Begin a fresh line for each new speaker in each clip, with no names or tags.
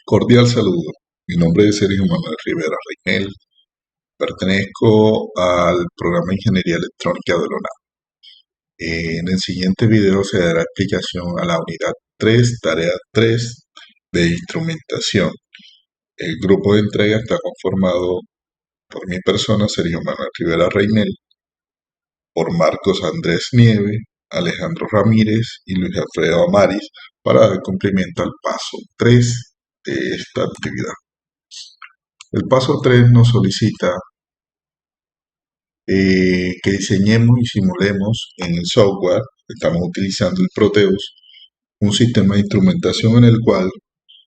Cordial saludo. Mi nombre es Sergio Manuel Rivera Reinel. Pertenezco al programa de Ingeniería Electrónica de la UNAM. En el siguiente video se dará explicación a la unidad 3, tarea 3 de instrumentación. El grupo de entrega está conformado por mi persona, Sergio Manuel Rivera Reinel, por Marcos Andrés Nieve, Alejandro Ramírez y Luis Alfredo Amaris para dar cumplimiento al paso 3 de esta actividad. El paso 3 nos solicita que diseñemos y simulemos en el software, estamos utilizando el Proteus, un sistema de instrumentación en el cual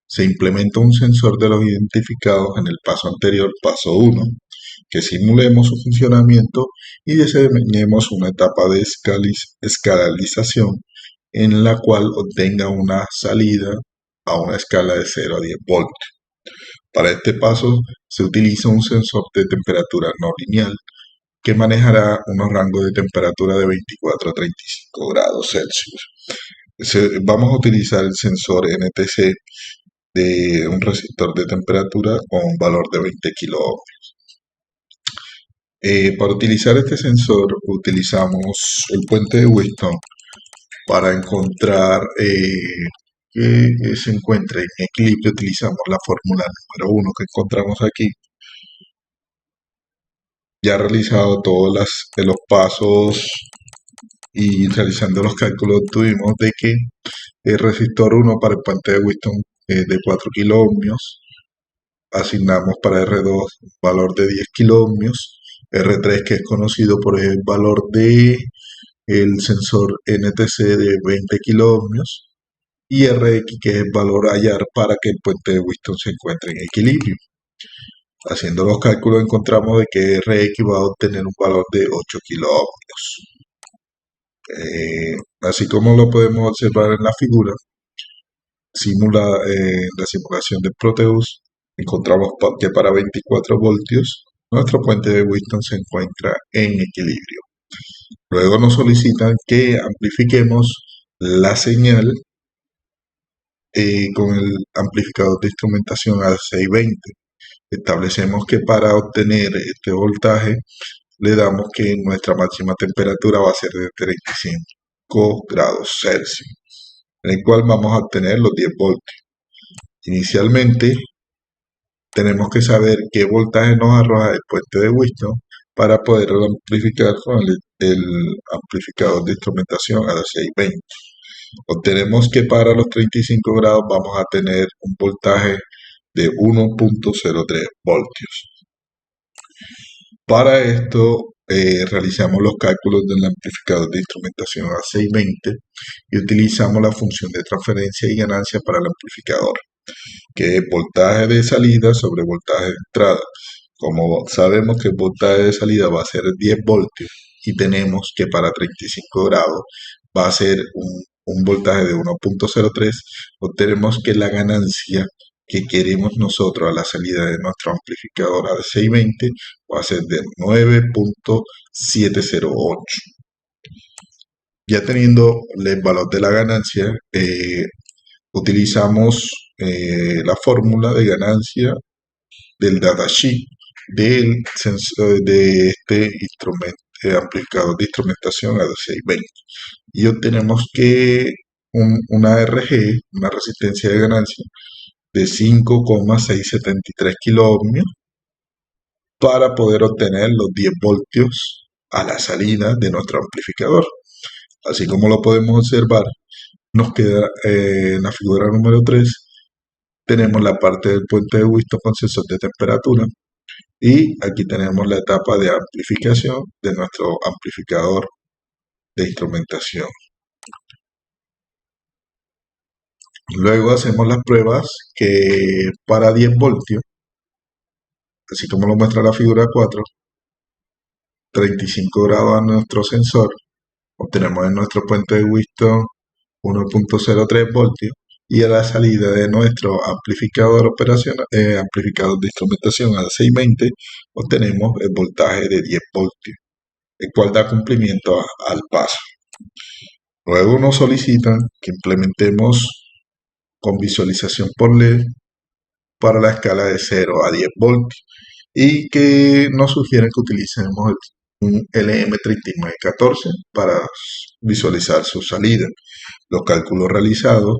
se implementa un sensor de los identificados en el paso anterior, paso 1, que simulemos su funcionamiento y diseñemos una etapa de escalarización en la cual obtenga una salida a una escala de 0 a 10 voltios. Para este paso se utiliza un sensor de temperatura no lineal que manejará unos rangos de temperatura de 24 a 35 grados Celsius. Vamos a utilizar el sensor NTC de un resistor de temperatura con un valor de 20 kiloohmios. Para utilizar este sensor utilizamos el puente de Wheatstone para encontrar que se encuentre en equilibrio. Utilizamos la fórmula número 1 que encontramos aquí. Ya realizado todos los pasos y realizando los cálculos, tuvimos de que el resistor 1 para el puente de Wheatstone es de 4 kiloohmios. Asignamos para R2 un valor de 10 kiloohmios. R3, que es conocido por el valor de el sensor NTC de 20 kiloohmios. Y Rx, que es el valor a hallar para que el puente de Wheatstone se encuentre en equilibrio. Haciendo los cálculos encontramos de que Rx va a obtener un valor de 8 kiloohmios. Así como lo podemos observar en la figura, la simulación de Proteus, encontramos que para 24 voltios nuestro puente de Wheatstone se encuentra en equilibrio. Luego nos solicitan que amplifiquemos la señal con el amplificador de instrumentación A620. Establecemos que para obtener este voltaje le damos que nuestra máxima temperatura va a ser de 35 grados Celsius, en el cual vamos a obtener los 10 voltios. Inicialmente tenemos que saber qué voltaje nos arroja el puente de Wheatstone para poder amplificar con el amplificador de instrumentación a 620. Obtenemos que para los 35 grados vamos a tener un voltaje de 1.03 voltios. Para esto realizamos los cálculos del amplificador de instrumentación A620 y utilizamos la función de transferencia y ganancia para el amplificador, que es voltaje de salida sobre voltaje de entrada. Como sabemos que el voltaje de salida va a ser 10 voltios y tenemos que para 35 grados va a ser un voltaje de 1.03, obtenemos que la ganancia que queremos nosotros a la salida de nuestro amplificador a 620 va a ser de 9.708. Ya teniendo el valor de la ganancia, utilizamos la fórmula de ganancia del datasheet de este instrumento, amplificador de instrumentación a 620, y obtenemos que una RG, una resistencia de ganancia de 5,673 kiloohmios para poder obtener los 10 voltios a la salida de nuestro amplificador. Así como lo podemos observar, nos queda en la figura número 3, tenemos la parte del puente de Wheatstone con sensor de temperatura y aquí tenemos la etapa de amplificación de nuestro amplificador de instrumentación. Luego hacemos las pruebas que para 10 voltios, así como lo muestra la figura 4, 35 grados a nuestro sensor, obtenemos en nuestro puente de Wheatstone 1.03 voltios y a la salida de nuestro amplificador amplificador de instrumentación a 620 obtenemos el voltaje de 10 voltios, el cual da cumplimiento al paso. Luego nos solicitan que implementemos con visualización por LED para la escala de 0 a 10 voltios y que nos sugieren que utilicemos un LM3914 para visualizar su salida. Los cálculos realizados,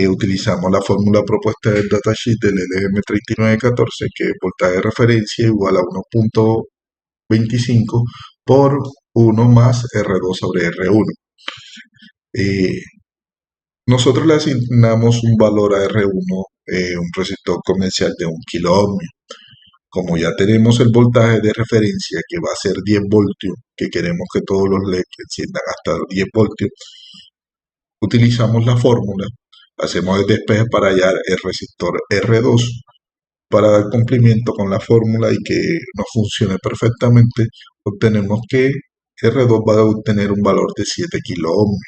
utilizamos la fórmula propuesta del datasheet del LM3914, que es voltaje de referencia igual a 1.25 por 1 más R2 sobre R1. Nosotros le asignamos un valor a R1, un resistor comercial de 1 kilo ohmio. Como ya tenemos el voltaje de referencia que va a ser 10 voltios, que queremos que todos los LEDs enciendan hasta 10 voltios, utilizamos la fórmula, hacemos el despeje para hallar el resistor R2 para dar cumplimiento con la fórmula y que nos funcione perfectamente. Obtenemos que R2 va a obtener un valor de 7 kilo ohmios.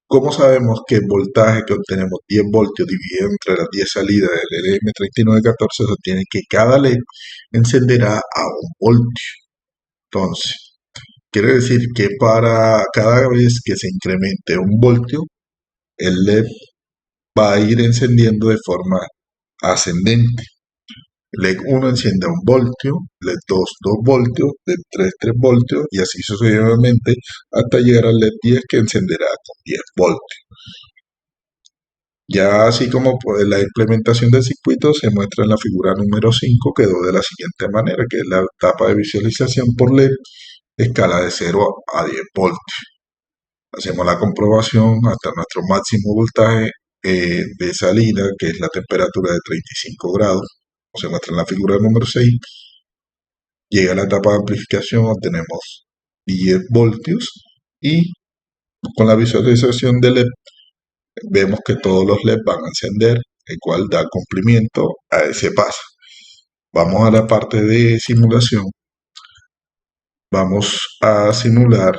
¿Cómo sabemos que el voltaje que obtenemos 10 voltios dividido entre las 10 salidas del LM3914 sostiene que cada LED encenderá a 1 voltio? Entonces, quiere decir que para cada vez que se incremente 1 voltio, el LED va a ir encendiendo de forma ascendente. LED 1 enciende a 1 voltio, LED 2, 2 voltios, LED 3, 3 voltios y así sucesivamente hasta llegar al LED 10 que encenderá con 10 voltios. Ya así como pues, la implementación del circuito se muestra en la figura número 5, quedó de la siguiente manera, que es la etapa de visualización por LED, escala de 0 a 10 voltios. Hacemos la comprobación hasta nuestro máximo voltaje de salida, que es la temperatura de 35 grados, como se muestra en la figura número 6. Llega a la etapa de amplificación, obtenemos 10 voltios y con la visualización del LED vemos que todos los LED van a encender, el cual da cumplimiento a ese paso. Vamos a la parte de simulación. Vamos a simular.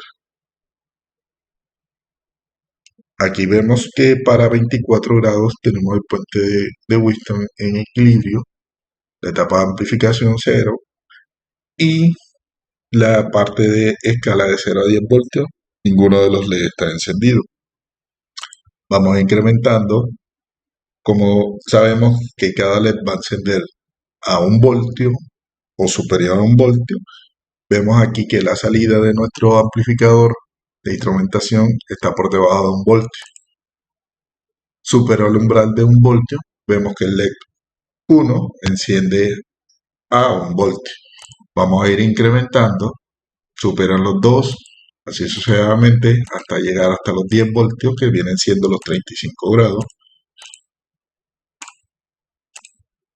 Aquí vemos que para 24 grados tenemos el puente de Wheatstone en equilibrio, la etapa de amplificación 0 y la parte de escala de 0 a 10 voltios, ninguno de los LED está encendido. Vamos incrementando. Como sabemos que cada LED va a encender a 1 voltio o superior a 1 voltio, vemos aquí que la salida de nuestro amplificador de instrumentación está por debajo de 1 voltio. Superó el umbral de 1 voltio, vemos que el LED 1 enciende a 1 voltio. Vamos a ir incrementando, superan los 2, así sucesivamente hasta llegar hasta los 10 voltios que vienen siendo los 35 grados.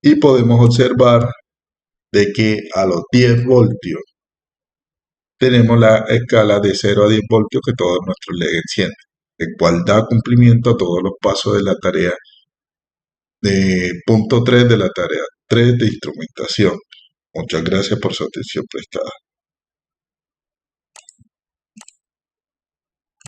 Y podemos observar de que a los 10 voltios tenemos la escala de 0 a 10 voltios que todos nuestros LED encienden, el cual da cumplimiento a todos los pasos de la tarea de punto 3 de la tarea 3 de instrumentación. Muchas gracias por su atención prestada.